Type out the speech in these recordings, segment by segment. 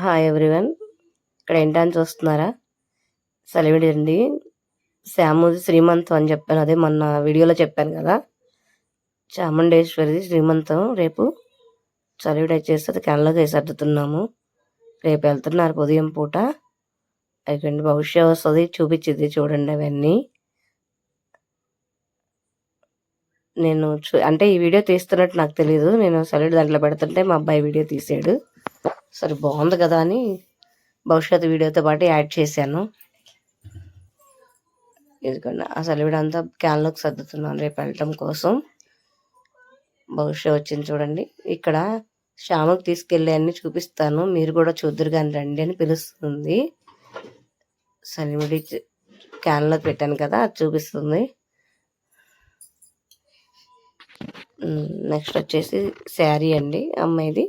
Hi everyone. ఇక్కడ ఏంటని చూస్తున్నారా? సెలవిడి అండి. శ్యాముది శ్రీమంతం అని చెప్పాను, అదే మొన్న వీడియోలో చెప్పాను కదా. చాముండేశ్వరిది శ్రీమంతం రేపు. సెలవిడి వచ్చేసి అది కెనలోకి వేసి సర్దుతున్నాము. రేపు వెళ్తున్నారు ఉదయం పూట. అయిపోయింది, భవిష్య వస్తుంది చూపించింది చూడండి అవన్నీ. నేను అంటే ఈ వీడియో తీస్తున్నట్టు నాకు తెలియదు. నేను సెలవిడి దాంట్లో పెడుతుంటే మా అబ్బాయి వీడియో తీసాడు. సరే బాగుంది కదా అని భవిష్యత్తు వీడియోతో పాటు యాడ్ చేశాను. ఎందుకంటే ఆ సెలవిడి అంతా క్యాన్లోకి సర్దుతున్నాను రేపు వెళ్ళటం కోసం. భవిష్యత్ వచ్చింది చూడండి. ఇక్కడ శ్యామకు తీసుకెళ్ళి అన్ని చూపిస్తాను, మీరు కూడా చూద్దరు కానీ రండి అని పిలుస్తుంది. సెలవిడి క్యాన్లోకి పెట్టాను కదా, అది చూపిస్తుంది. నెక్స్ట్ వచ్చేసి శారీ అండి, అమ్మాయిది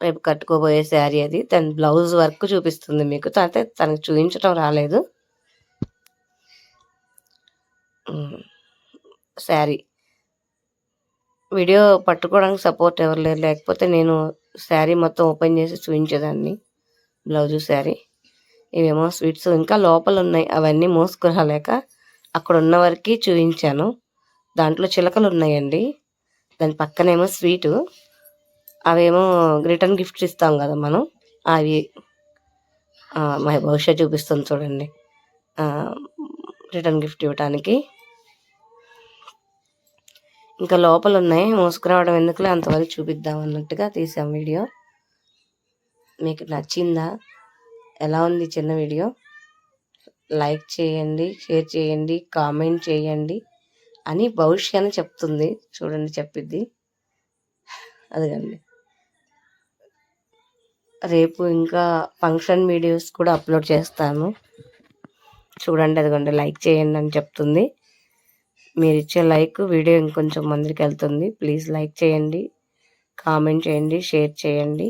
రేపు కట్టుకోబోయే శారీ. అది తన బ్లౌజ్ వర్క్ చూపిస్తుంది మీకు. అయితే తనకు చూపించడం రాలేదు. శారీ వీడియో పట్టుకోవడానికి సపోర్ట్ ఎవరు లేరు, లేకపోతే నేను శారీ మొత్తం ఓపెన్ చేసి చూపించేదాన్ని. బ్లౌజు శారీ. ఇవేమో స్వీట్స్ ఇంకా లోపల ఉన్నాయి, అవన్నీ మోసుకురాలేక అక్కడ ఉన్న వరకు చూపించాను. దాంట్లో చిలకలు ఉన్నాయండి, దాని పక్కనేమో స్వీటు. అవేమో రిటర్న్ గిఫ్ట్స్ ఇస్తాం కదా మనం, అవి మా భవిష్యత్ చూపిస్తుంది చూడండి. రిటర్న్ గిఫ్ట్ ఇవ్వటానికి ఇంకా లోపల ఉన్నాయి, మోసుకురావడం ఎందుకులే అంతవరకు చూపిద్దాం అన్నట్టుగా తీసాం వీడియో. మీకు నచ్చిందా? ఎలా ఉంది చిన్న వీడియో? లైక్ చేయండి, షేర్ చేయండి, కామెంట్ చేయండి అని భవిష్యత్తు చెప్తుంది చూడండి, చెప్పిద్ది. అదిగండి. రేపు ఇంకా ఫంక్షన్ వీడియోస్ కూడా అప్లోడ్ చేస్తాను చూడండి. అదిగోండి, లైక్ చేయండి అని చెప్తుంది. మీరు ఇచ్చే లైక్ వీడియో ఇంకొంచెం మందికి వెళ్తుంది. ప్లీజ్ లైక్ చేయండి, కామెంట్ చేయండి, షేర్ చేయండి.